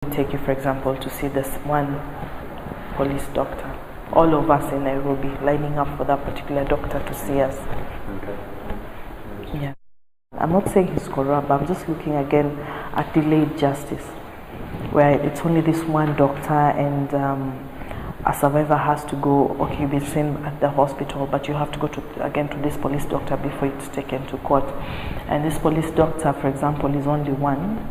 Take you, for example, to see this one police doctor. All of us in Nairobi lining up for that particular doctor to see us. Okay. Yeah. I'm not saying he's corrupt, but I'm just looking again at delayed justice, where it's only this one doctor and a survivor has to go, okay, you've been seen at the hospital, but you have to go to this police doctor before it's taken to court. And this police doctor, for example, is only one,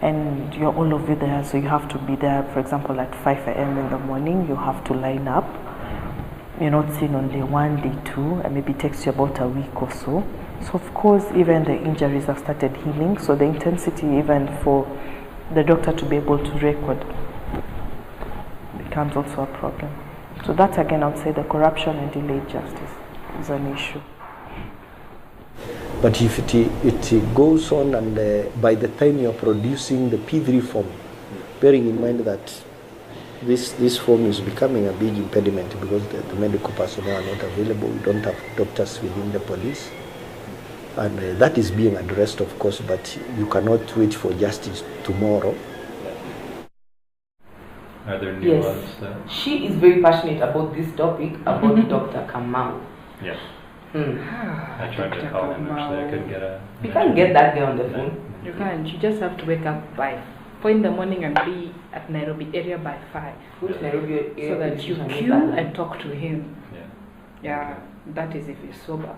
and you're all of you there, so you have to be there, for example, at 5 a.m. in the morning, you have to line up. You're not seen on day 1, day 2, and maybe it takes you about a week or so. So of course, even the injuries have started healing, so the intensity even for the doctor to be able to record becomes also a problem. So that again, I would say the corruption and delayed justice is an issue. But if it goes on and by the time you're producing the P3 form, bearing in mind that this form is becoming a big impediment because the medical personnel are not available, we don't have doctors within the police. And that is being addressed, of course, but you cannot wait for justice tomorrow. Are there new laws? She is very passionate about this topic, about Dr. Kamau. Yes. I tried to call him, actually. I couldn't get a... You can't get that guy on the phone. You can't. You just have to wake up by 4 in the morning and be at Nairobi area by 5. Which Nairobi area? So that you queue and talk to him. Yeah. That is if he's sober.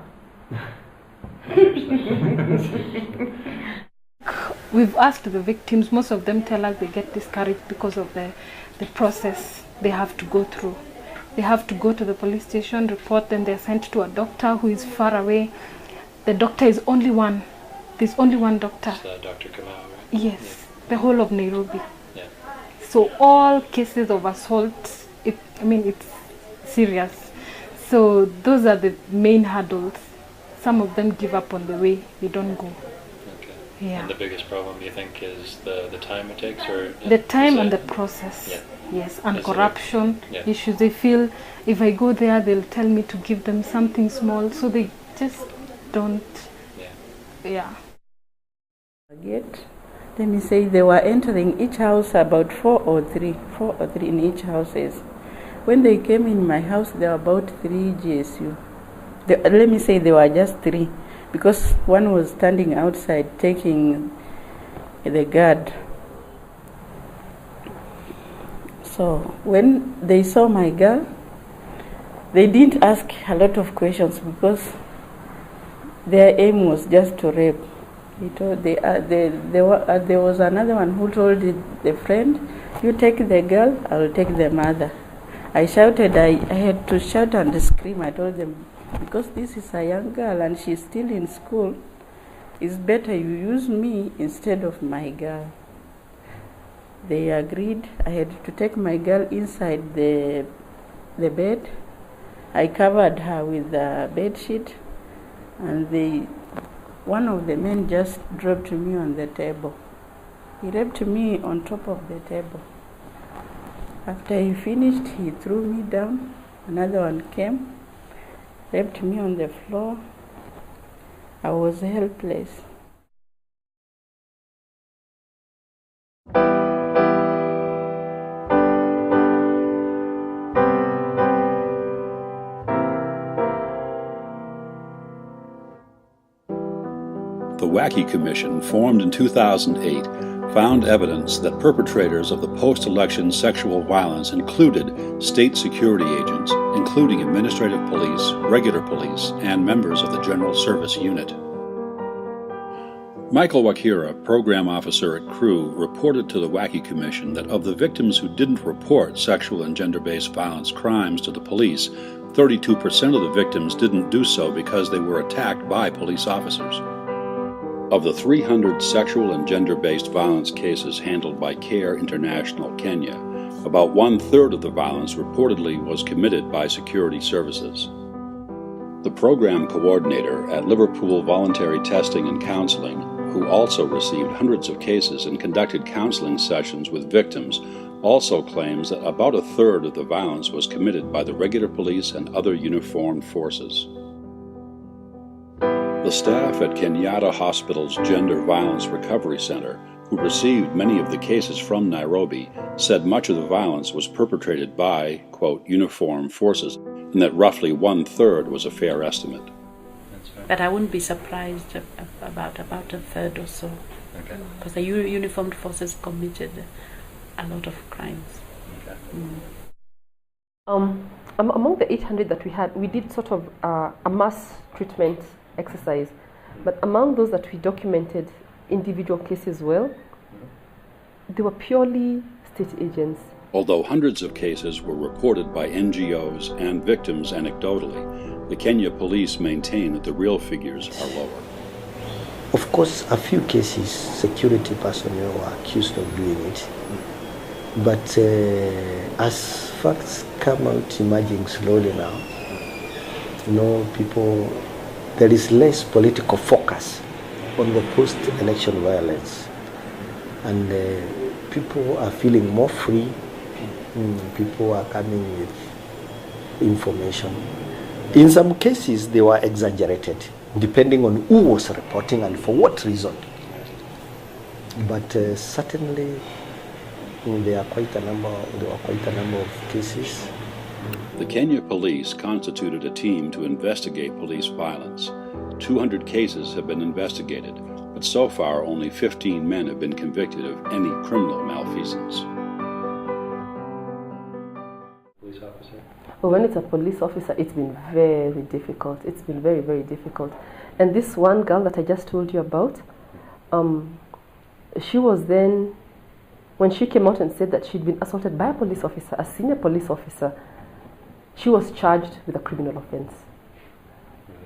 We've asked the victims, most of them tell us they get discouraged because of the process they have to go through. They have to go to the police station, report, then they're sent to a doctor who is far away. The doctor is only one. There's only one doctor. It's Dr. Kamau, right? Yes, the whole of Nairobi. Yeah. So all cases of assault, it's serious. So those are the main hurdles. Some of them give up on the way, they don't go. Okay. Yeah. And the biggest problem, you think, is the time it takes? Or the time and the process. Yeah. Yes, and corruption Yeah. issues. They feel if I go there, they'll tell me to give them something small, so they just don't. Yeah. Let me say they were entering each house about 4 or 3 in each houses. When they came in my house, there were about 3 GSU. Let me say they were just 3, because one was standing outside taking the guard. So when they saw my girl, they didn't ask a lot of questions because their aim was just to rape. There was another one who told the friend, "You take the girl, I will take the mother." I shouted, I had to shout and scream. I told them, because this is a young girl and she's still in school, it's better you use me instead of my girl. They agreed. I had to take my girl inside the bed. I covered her with a bed sheet, and one of the men just dropped me on the table. He raped me on top of the table. After he finished, he threw me down. Another one came, raped me on the floor. I was helpless. The Wacky Commission, formed in 2008, found evidence that perpetrators of the post-election sexual violence included state security agents, including administrative police, regular police, and members of the General Service Unit. Michael Wakira, program officer at CREW, reported to the Wacky Commission that of the victims who didn't report sexual and gender-based violence crimes to the police, 32% of the victims didn't do so because they were attacked by police officers. Of the 300 sexual and gender-based violence cases handled by CARE International Kenya, about 1/3 of the violence reportedly was committed by security services. The program coordinator at Liverpool Voluntary Testing and Counseling, who also received hundreds of cases and conducted counseling sessions with victims, also claims that about 1/3 of the violence was committed by the regular police and other uniformed forces. The staff at Kenyatta Hospital's Gender Violence Recovery Center who received many of the cases from Nairobi, said much of the violence was perpetrated by, quote, uniformed forces, and that roughly 1/3 was a fair estimate. But I wouldn't be surprised about a third or so. Okay. Because the uniformed forces committed a lot of crimes. Okay. Among the 800 that we had, we did sort of a mass treatment exercise. But among those that we documented individual cases well, they were purely state agents. Although hundreds of cases were reported by NGOs and victims anecdotally, the Kenya police maintain that the real figures are lower. Of course, a few cases, security personnel were accused of doing it. But as facts come out emerging slowly now, there is less political focus on the post-election violence. And people are feeling more free. People are coming with information. In some cases, they were exaggerated, depending on who was reporting and for what reason. But certainly, there were quite a number of cases. The Kenya police constituted a team to investigate police violence. 200 cases have been investigated, but so far only 15 men have been convicted of any criminal malfeasance. Police officer? But when it's a police officer, it's been very difficult. It's been very, very difficult. And this one girl that I just told you about, she was then, when she came out and said that she'd been assaulted by a police officer, a senior police officer, she was charged with a criminal offense.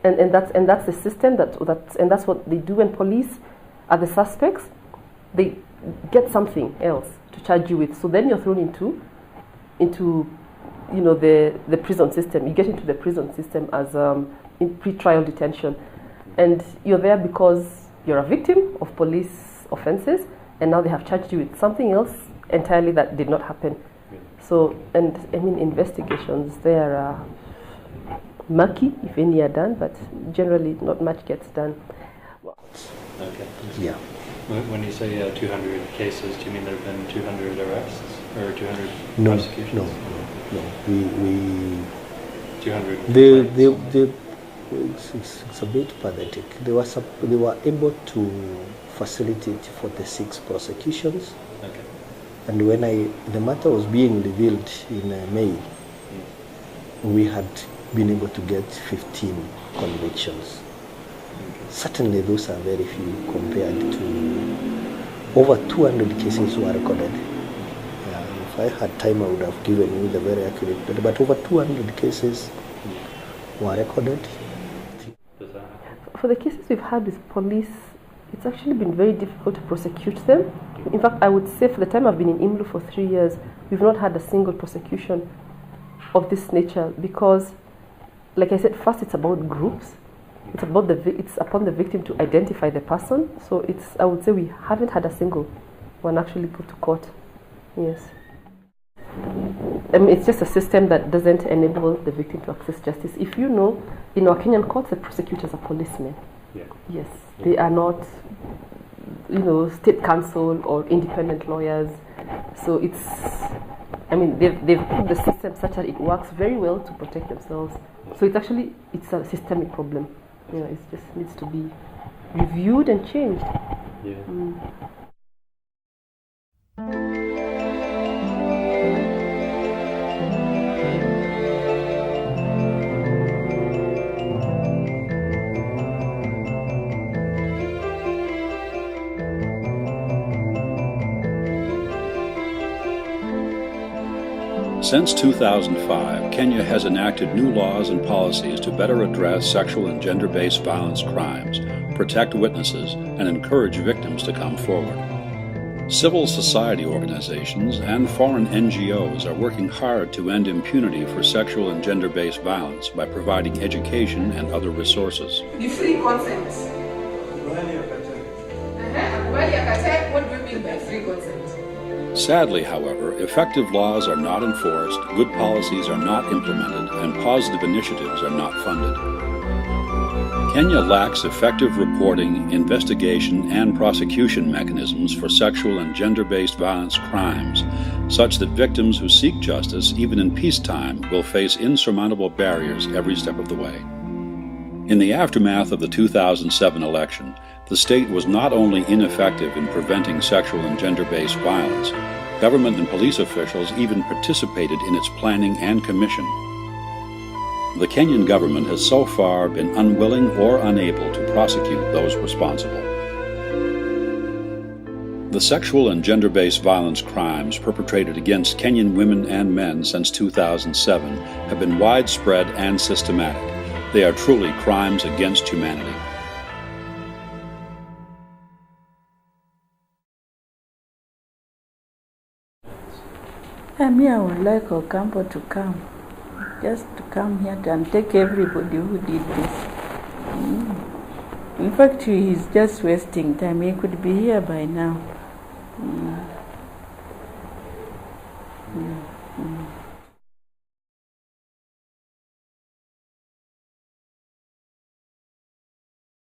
And that's the system, and that's what they do when police are the suspects. They get something else to charge you with. So then you're thrown into the prison system. You get into the prison system as in pre-trial detention. And you're there because you're a victim of police offenses, and now they have charged you with something else entirely that did not happen. So, and I mean, investigations, they are murky, if any are done, but generally not much gets done. Okay. Yeah. When you say 200 cases, do you mean there have been 200 arrests or 200 No, prosecutions? no. We 200. It's a bit pathetic. They were able to facilitate 46 prosecutions. Okay. And when the matter was being revealed in May, we had been able to get 15 convictions. Certainly those are very few compared to over 200 cases were recorded. If I had time, I would have given you the very accurate, but over 200 cases were recorded. For the cases we've had with police, it's actually been very difficult to prosecute them. In fact, I would say for the time I've been in IMLU for 3 years, we've not had a single prosecution of this nature because, like I said, first it's about groups. It's upon the victim to identify the person. So I would say we haven't had a single one actually go to court. Yes. I mean, it's just a system that doesn't enable the victim to access justice. If you know, in our Kenyan courts, the prosecutors are policemen. Yeah. Yes, they are not, state counsel or independent lawyers. So they've put the system such that it works very well to protect themselves. So it's a systemic problem. It just needs to be reviewed and changed. Yeah. Since 2005, Kenya has enacted new laws and policies to better address sexual and gender-based violence crimes, protect witnesses, and encourage victims to come forward. Civil society organizations and foreign NGOs are working hard to end impunity for sexual and gender-based violence by providing education and other resources. The free consent. What do you mean by free consent? Sadly, however, effective laws are not enforced, good policies are not implemented, and positive initiatives are not funded. Kenya lacks effective reporting, investigation, and prosecution mechanisms for sexual and gender-based violence crimes, such that victims who seek justice, even in peacetime, will face insurmountable barriers every step of the way. In the aftermath of the 2007 election, the state was not only ineffective in preventing sexual and gender-based violence, government and police officials even participated in its planning and commission. The Kenyan government has so far been unwilling or unable to prosecute those responsible. The sexual and gender-based violence crimes perpetrated against Kenyan women and men since 2007 have been widespread and systematic. They are truly crimes against humanity. I would like Ocampo to come. Just to come here and take everybody who did this. In fact, he is just wasting time. He could be here by now.